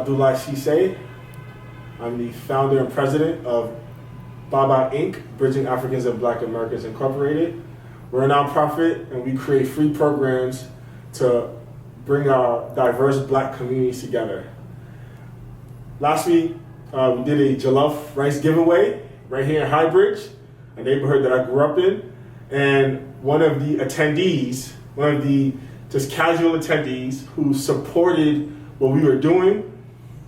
Abdullah Cisse. I'm the founder and president of Baba Inc., Bridging Africans and Black Americans Incorporated. We're a nonprofit and we create free programs to bring our diverse Black communities together. Last week, we did a jollof rice giveaway right here in Highbridge, a neighborhood that I grew up in. And one of the attendees, one of the just casual attendees who supported what we were doing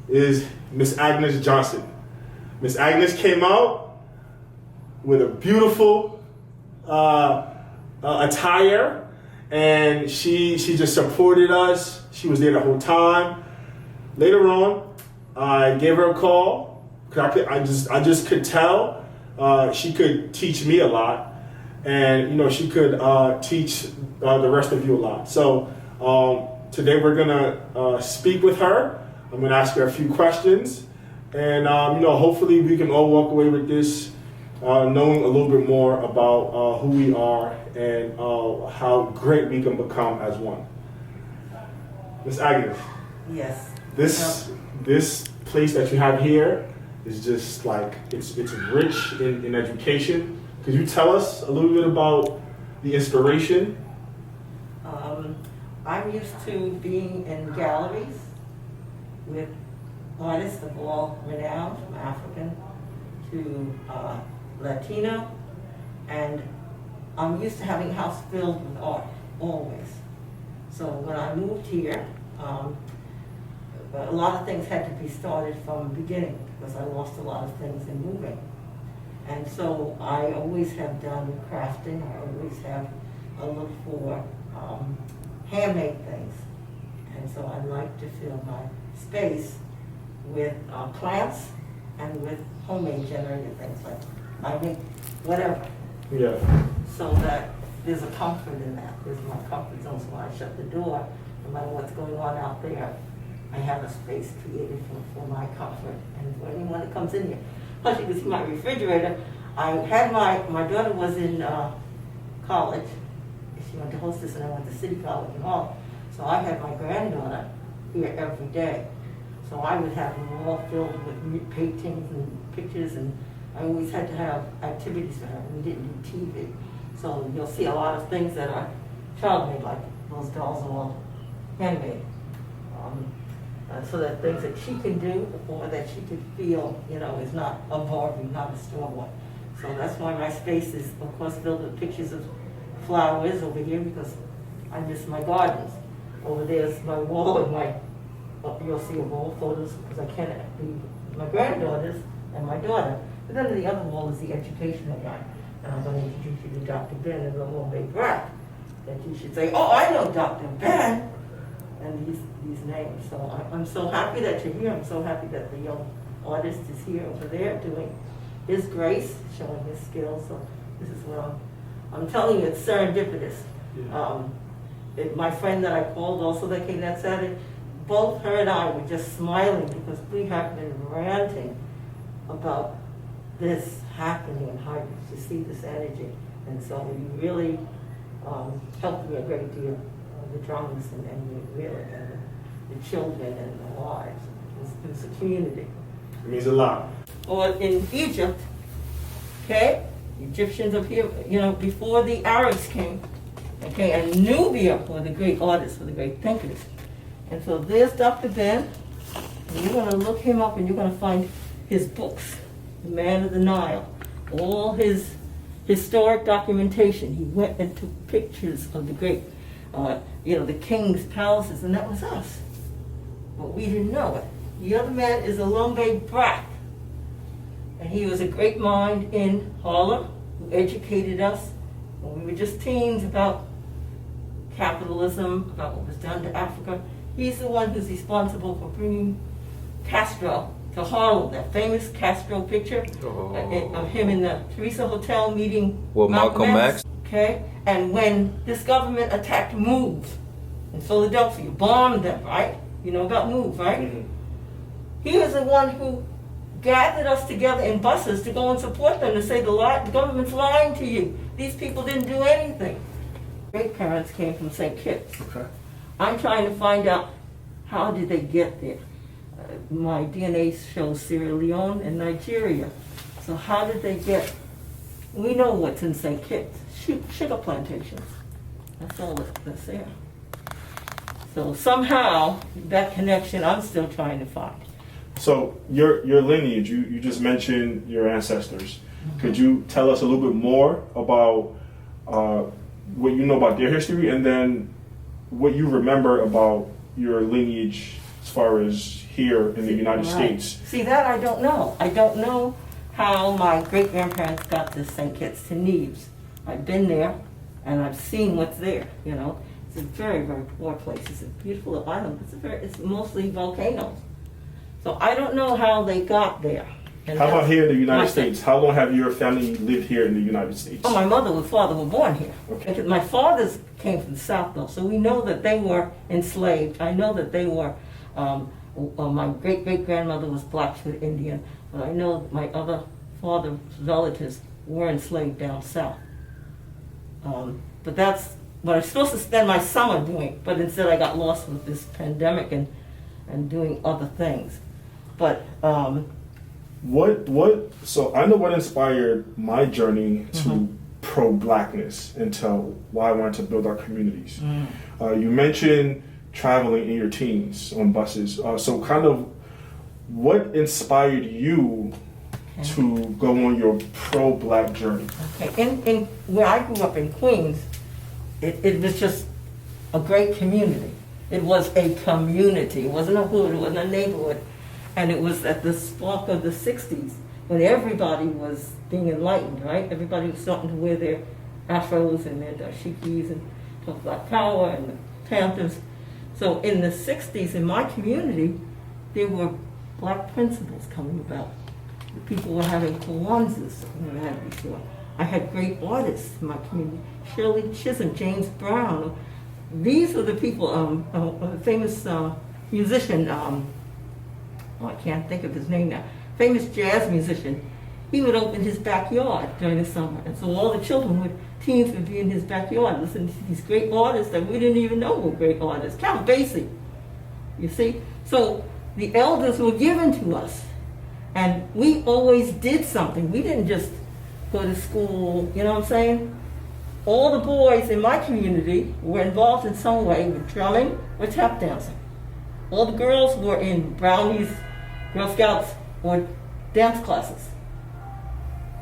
is Ms Agnes Johnson. Ms Agnes came out with a beautiful attire, and she just supported us. She was there the whole time. Later on, I gave her a call because I just could tell she could teach me a lot, and she could teach the rest of you a lot. So today we're gonna speak with her. I'm gonna ask her a few questions, and hopefully we can all walk away with this knowing a little bit more about who we are and how great we can become as one. Ms. Agnes. Yes. This place that you have here is just like, it's rich in education. Could you tell us a little bit about the inspiration? I'm used to being in galleries with artists of all renown, from African to Latino, and I'm used to having a house filled with art, always. So when I moved here, a lot of things had to be started from the beginning because I lost a lot of things in moving. And so I always have done crafting. I always have looked for handmade things. And so I like to fill my space with plants and with homemade generated things. Like I make whatever. Yeah. So that there's a comfort in that. There's my comfort zone. So when I shut the door, no matter what's going on out there, I have a space created for my comfort and for anyone that comes in here. Plus you can see my refrigerator. I had my daughter was in college. She went to Hostess and I went to City College in Harlem. So I had my granddaughter here every day. So I would have them all filled with paintings and pictures, and I always had to have activities for her. We didn't do TV. So you'll see a lot of things that are child-made, like those dolls are all handmade. So that things that she can do or that she could feel, is not a Barbie, not a store one. So that's why my space is, of course, filled with pictures of flowers over here because I miss my gardens. Over there's my wall and you'll see a wall photos because I can't be my granddaughters and my daughter. But then the other wall is the educational one. And I'm going to introduce you to Dr. Ben and Elombe Brath. That you should say, oh, I know Dr. Ben. And these names. So I'm so happy that you're here. I'm so happy that the young artist is here over there doing his grace, showing his skills. So this is what I'm telling you, it's serendipitous. Yeah. My friend that I called also that came that Saturday, both her and I were just smiling because we have been ranting about this happening in Highbridge, to see this energy. And so you really helped me a great deal. The drums and the children and the wives. It's a community. It means a lot. Or in Egypt, okay, Egyptians up here, before the Arabs came, okay, and Nubia were the great artists, were the great thinkers. And so there's Dr. Ben, and you're going to look him up and you're going to find his books, The Man of the Nile, all his historic documentation. He went and took pictures of the great the king's palaces, and that was us. But we didn't know it. The other man is Elombe Brath, and he was a great mind in Harlem who educated us when we were just teens about capitalism, about what was done to Africa. He's the one who's responsible for bringing Castro to Harlem, that famous Castro picture of him in the Teresa Hotel meeting Malcolm X. Okay, and when this government attacked MOVE in Philadelphia, bombed them, right? You know about MOVE, right? Mm-hmm. He was the one who gathered us together in buses to go and support them, to say the government's lying to you. These people didn't do anything. Great parents came from St. Kitts. Okay. I'm trying to find out how did they get there. my DNA shows Sierra Leone and Nigeria. So how did they get, we know what's in St. Kitts, sugar plantations. That's all that's there. So somehow, that connection I'm still trying to find. So your lineage, you just mentioned your ancestors. Mm-hmm. Could you tell us a little bit more about what you know about their history, and then what you remember about your lineage as far as here in the United States? See, that I don't know. I don't know how my great-grandparents got to St. Kitts to Neves. I've been there, and I've seen what's there, you know. It's a very, very poor place. It's a beautiful island. It's mostly volcanoes. So I don't know how they got there. And how about here in the United States? How long have your family lived here in the United States? Oh, my mother and father were born here. Okay. My fathers came from the South, though, so we know that they were enslaved. I know that they were, my great-great-grandmother was Blackfoot Indian, but I know my other father's relatives were enslaved down south. But that's what I was supposed to spend my summer doing, but instead I got lost with this pandemic and doing other things. But so I know what inspired my journey to pro-blackness and to why I wanted to build our communities. You mentioned traveling in your teens on buses. So kind of what inspired you to go on your pro-black journey? Okay, in where I grew up in Queens, it was just a great community. It was a community. It wasn't a hood, it wasn't a neighborhood. And it was at the spark of the 60s when everybody was being enlightened, right? Everybody was starting to wear their afros and their dashikis and talk Black Power and the Panthers. So in the 60s in my community, there were black principles coming about. The people were having Kwanzas we never had before. I had great artists in my community. Shirley Chisholm, James Brown. These were the people, a famous musician, I can't think of his name now, famous jazz musician. He would open his backyard during the summer. And so all the teens would be in his backyard listening to these great artists that we didn't even know were great artists. Count Basie, you see? So the elders were given to us. And we always did something. We didn't just go to school, you know what I'm saying? All the boys in my community were involved in some way with drumming or tap dancing. All the girls were in brownies, Girl Scouts, or dance classes.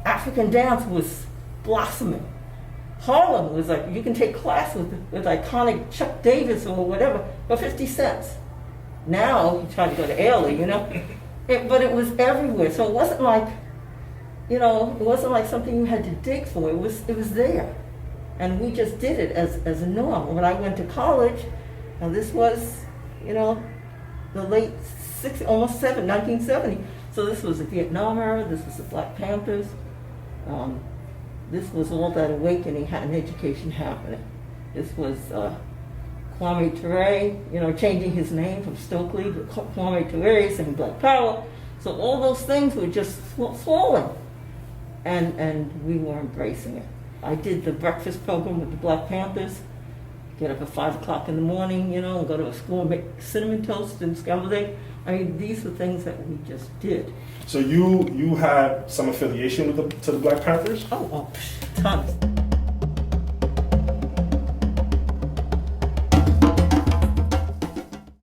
African dance was blossoming. Harlem was like, you can take class with iconic Chuck Davis or whatever for 50 cents. Now, you try to go to Ailey, you know? But it was everywhere. So it wasn't like, you know, it wasn't like something you had to dig for. It was there. And we just did it as a norm. When I went to college, now this was, you know, the late 60s, almost 1970. So this was the Vietnam era, this was the Black Panthers. This was all that awakening and education happening. This was Kwame Ture, you know, changing his name from Stokely to Kwame Ture, saying Black Power. So all those things were just swollen. And we were embracing it. I did the breakfast program with the Black Panthers. Get up at 5 o'clock in the morning, you know, and go to a school and make cinnamon toast and scrambled egg. I mean, these were things that we just did. So you had some affiliation with to the Black Panthers? Oh, tons.